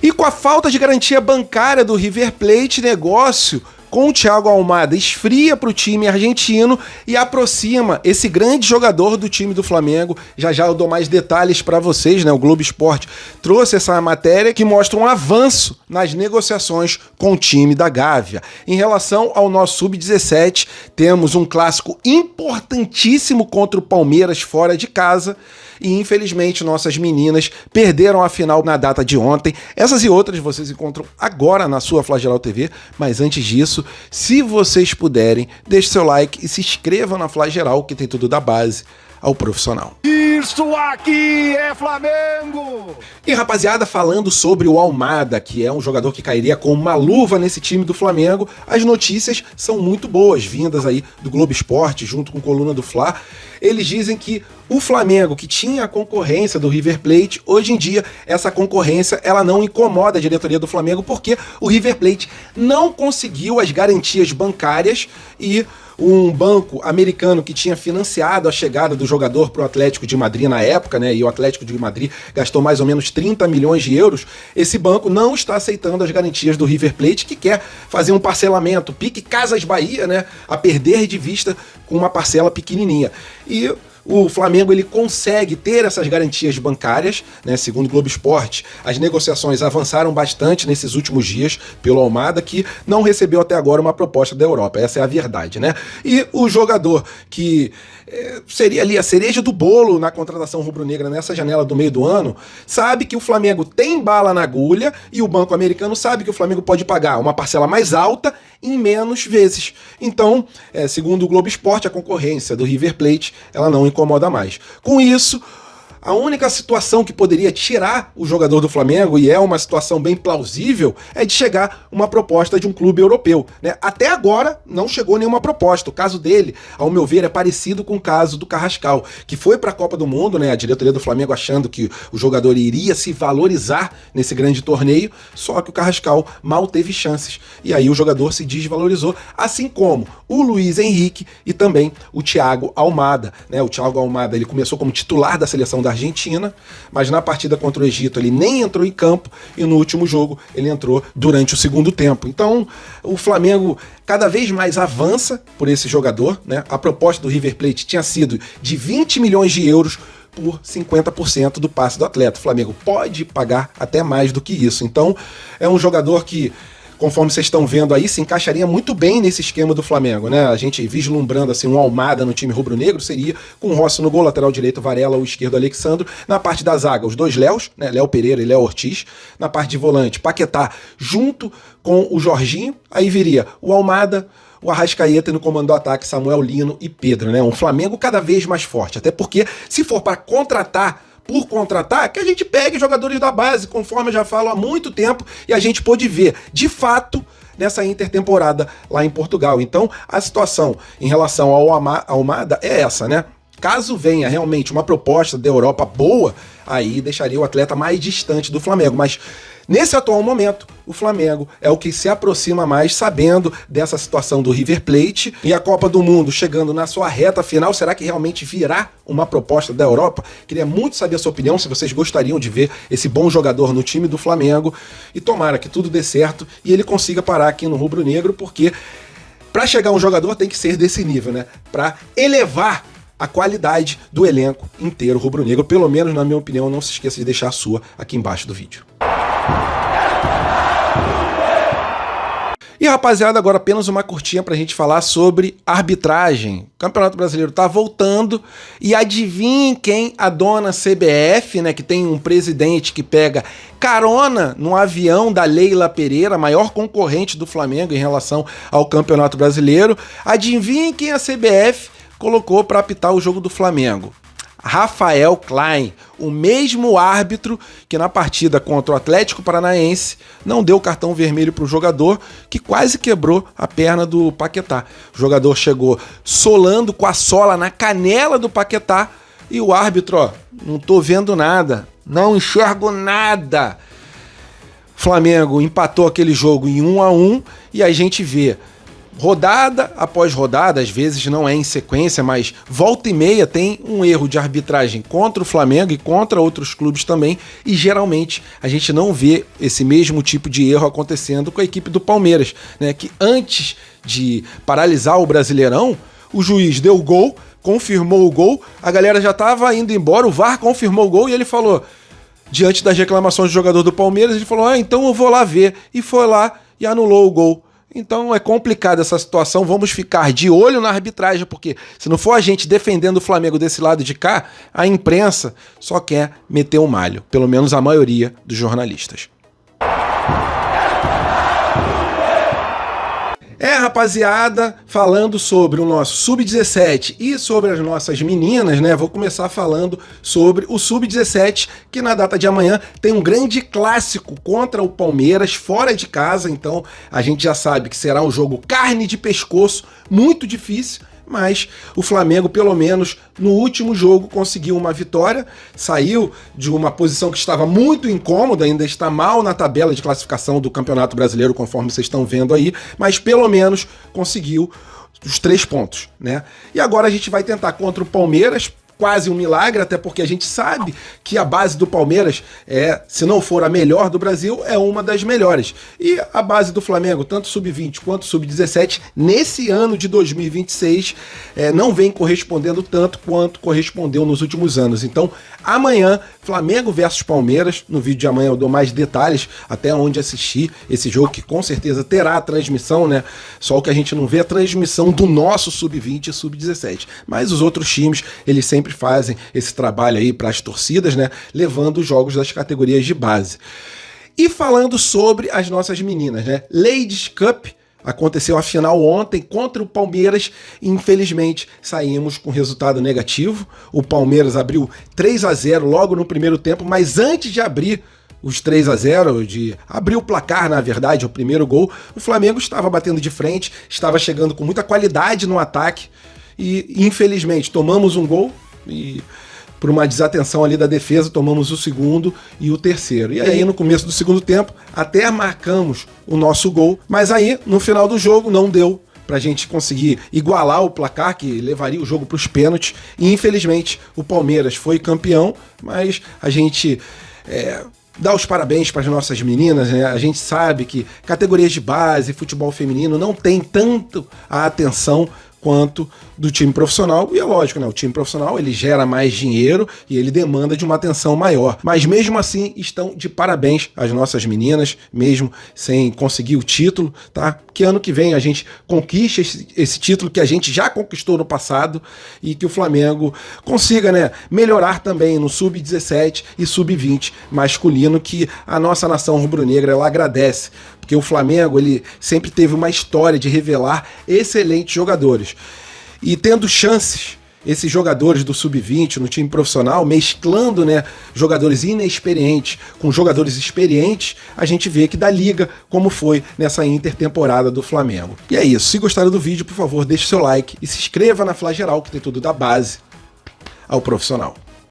E com a falta de garantia bancária do River Plate, negócio com o Thiago Almada esfria para o time argentino e aproxima esse grande jogador do time do Flamengo. Já já eu dou mais detalhes para vocês, né? O Globo Esporte trouxe essa matéria que mostra um avanço nas negociações com o time da Gávea. Em relação ao nosso Sub-17, temos um clássico importantíssimo contra o Palmeiras fora de casa. E infelizmente nossas meninas perderam a final na data de ontem. Essas e outras vocês encontram agora na sua Flageral TV, mas antes disso, se vocês puderem, deixe seu like e se inscrevam na Flageral, que tem tudo da base ao profissional. Isso aqui é Flamengo! E rapaziada, falando sobre o Almada, que é um jogador que cairia com uma luva nesse time do Flamengo, as notícias são muito boas, vindas aí do Globo Esporte, junto com a coluna do Fla. Eles dizem que o Flamengo, que tinha a concorrência do River Plate, hoje em dia essa concorrência ela não incomoda a diretoria do Flamengo, porque o River Plate não conseguiu as garantias bancárias e um banco americano que tinha financiado a chegada do jogador para o Atlético de Madrid na época, né? E o Atlético de Madrid gastou mais ou menos 30 milhões de euros. Esse banco não está aceitando as garantias do River Plate, que quer fazer um parcelamento, pique Casas Bahia, né? A perder de vista com uma parcela pequenininha. E o Flamengo ele consegue ter essas garantias bancárias, né? Segundo o Globo Esporte, as negociações avançaram bastante nesses últimos dias pelo Almada, que não recebeu até agora uma proposta da Europa, essa é a verdade, né? E o jogador que seria ali a cereja do bolo na contratação rubro-negra nessa janela do meio do ano, sabe que o Flamengo tem bala na agulha e o banco americano sabe que o Flamengo pode pagar uma parcela mais alta em menos vezes. Então, segundo o Globo Esporte, a concorrência do River Plate ela não incomoda mais. Com isso, a única situação que poderia tirar o jogador do Flamengo, e é uma situação bem plausível, é de chegar uma proposta de um clube europeu, né? Até agora não chegou nenhuma proposta. O caso dele, ao meu ver, é parecido com o caso do Carrascal, que foi para a Copa do Mundo, né? A diretoria do Flamengo achando que o jogador iria se valorizar nesse grande torneio, só que o Carrascal mal teve chances. E aí o jogador se desvalorizou, assim como o Luiz Henrique e também o Thiago Almada, né? O Thiago Almada ele começou como titular da seleção da Argentina, mas na partida contra o Egito ele nem entrou em campo e no último jogo ele entrou durante o segundo tempo. Então o Flamengo cada vez mais avança por esse jogador, né? A proposta do River Plate tinha sido de 20 milhões de euros por 50% do passe do atleta. O Flamengo pode pagar até mais do que isso. Então é um jogador que, conforme vocês estão vendo aí, se encaixaria muito bem nesse esquema do Flamengo, né? A gente vislumbrando assim um Almada no time rubro-negro seria com o Rossi no gol, lateral direito Varela, o esquerdo Alexandro. Na parte da zaga, os dois Léos, né? Léo Pereira e Léo Ortiz. Na parte de volante, Paquetá junto com o Jorginho. Aí viria o Almada, o Arrascaeta e no comando do ataque Samuel Lino e Pedro, né? Um Flamengo cada vez mais forte. Até porque, se for para contratar por contratar, que a gente pegue jogadores da base, conforme eu já falo há muito tempo, e a gente pôde ver, de fato, nessa intertemporada lá em Portugal. Então, a situação em relação ao Almada é essa, né? Caso venha realmente uma proposta da Europa boa, aí deixaria o atleta mais distante do Flamengo, mas nesse atual momento, o Flamengo é o que se aproxima mais, sabendo dessa situação do River Plate e a Copa do Mundo chegando na sua reta final. Será que realmente virá uma proposta da Europa? Queria muito saber a sua opinião, se vocês gostariam de ver esse bom jogador no time do Flamengo, e tomara que tudo dê certo e ele consiga parar aqui no rubro-negro, porque para chegar um jogador tem que ser desse nível, né? Para elevar a qualidade do elenco inteiro rubro-negro, pelo menos na minha opinião. Não se esqueça de deixar a sua aqui embaixo do vídeo. E rapaziada, agora apenas uma curtinha pra gente falar sobre arbitragem. O Campeonato Brasileiro tá voltando e adivinhem quem a dona CBF, né, que tem um presidente que pega carona no avião da Leila Pereira, maior concorrente do Flamengo em relação ao Campeonato Brasileiro. Adivinhem quem a CBF colocou para apitar o jogo do Flamengo. Rafael Klein, o mesmo árbitro que na partida contra o Atlético Paranaense não deu cartão vermelho para o jogador, que quase quebrou a perna do Paquetá. O jogador chegou solando com a sola na canela do Paquetá e o árbitro, ó, não tô vendo nada, não enxergo nada. Flamengo empatou aquele jogo em 1-1 e a gente vê rodada após rodada, às vezes não é em sequência, mas volta e meia tem um erro de arbitragem contra o Flamengo e contra outros clubes também, e geralmente a gente não vê esse mesmo tipo de erro acontecendo com a equipe do Palmeiras, né? Que antes de paralisar o Brasileirão, o juiz deu o gol, confirmou o gol, a galera já estava indo embora, o VAR confirmou o gol e ele falou, diante das reclamações do jogador do Palmeiras, ele falou, então eu vou lá ver, e foi lá e anulou o gol. Então é complicada essa situação, vamos ficar de olho na arbitragem, porque se não for a gente defendendo o Flamengo desse lado de cá, a imprensa só quer meter um malho, pelo menos a maioria dos jornalistas. Rapaziada, falando sobre o nosso Sub-17 e sobre as nossas meninas, né? Vou começar falando sobre o Sub-17, que na data de amanhã tem um grande clássico contra o Palmeiras, fora de casa, então a gente já sabe que será um jogo carne de pescoço, muito difícil, mas o Flamengo, pelo menos no último jogo, conseguiu uma vitória, saiu de uma posição que estava muito incômoda, ainda está mal na tabela de classificação do Campeonato Brasileiro, conforme vocês estão vendo aí, mas pelo menos conseguiu os 3 pontos, né? E agora a gente vai tentar contra o Palmeiras, quase um milagre, até porque a gente sabe que a base do Palmeiras se não for a melhor do Brasil, é uma das melhores. E a base do Flamengo, tanto Sub-20 quanto Sub-17, nesse ano de 2026, não vem correspondendo tanto quanto correspondeu nos últimos anos. Então, amanhã, Flamengo versus Palmeiras, no vídeo de amanhã eu dou mais detalhes, até onde assistir esse jogo, que com certeza terá a transmissão, né? Só o que a gente não vê é a transmissão do nosso Sub-20 e Sub-17. Mas os outros times, eles sempre fazem esse trabalho aí para as torcidas, né? Levando os jogos das categorias de base. E falando sobre as nossas meninas, né? Ladies Cup, aconteceu a final ontem contra o Palmeiras e infelizmente saímos com resultado negativo. O Palmeiras abriu 3-0 logo no primeiro tempo, mas antes de abrir os 3-0, de abrir o placar, na verdade, o primeiro gol, o Flamengo estava batendo de frente, estava chegando com muita qualidade no ataque e infelizmente tomamos um gol e por uma desatenção ali da defesa, tomamos o segundo e o terceiro. E aí, no começo do segundo tempo, até marcamos o nosso gol, mas aí, no final do jogo, não deu pra gente conseguir igualar o placar, que levaria o jogo pros pênaltis, e infelizmente o Palmeiras foi campeão, mas a gente dá os parabéns para as nossas meninas, né? A gente sabe que categorias de base, futebol feminino, não tem tanto a atenção quanto do time profissional, e é lógico, né? O time profissional, ele gera mais dinheiro e ele demanda de uma atenção maior, mas mesmo assim estão de parabéns as nossas meninas, mesmo sem conseguir o título, tá? Que ano que vem a gente conquiste esse título que a gente já conquistou no passado e que o Flamengo consiga, né, melhorar também no Sub-17 e Sub-20 masculino, que a nossa nação rubro-negra, ela agradece, porque o Flamengo, ele sempre teve uma história de revelar excelentes jogadores. E tendo chances, esses jogadores do Sub-20 no time profissional, mesclando, né, jogadores inexperientes com jogadores experientes, a gente vê que dá liga, como foi nessa intertemporada do Flamengo. E é isso. Se gostaram do vídeo, por favor, deixe seu like e se inscreva na Fla Geral, que tem tudo da base ao profissional.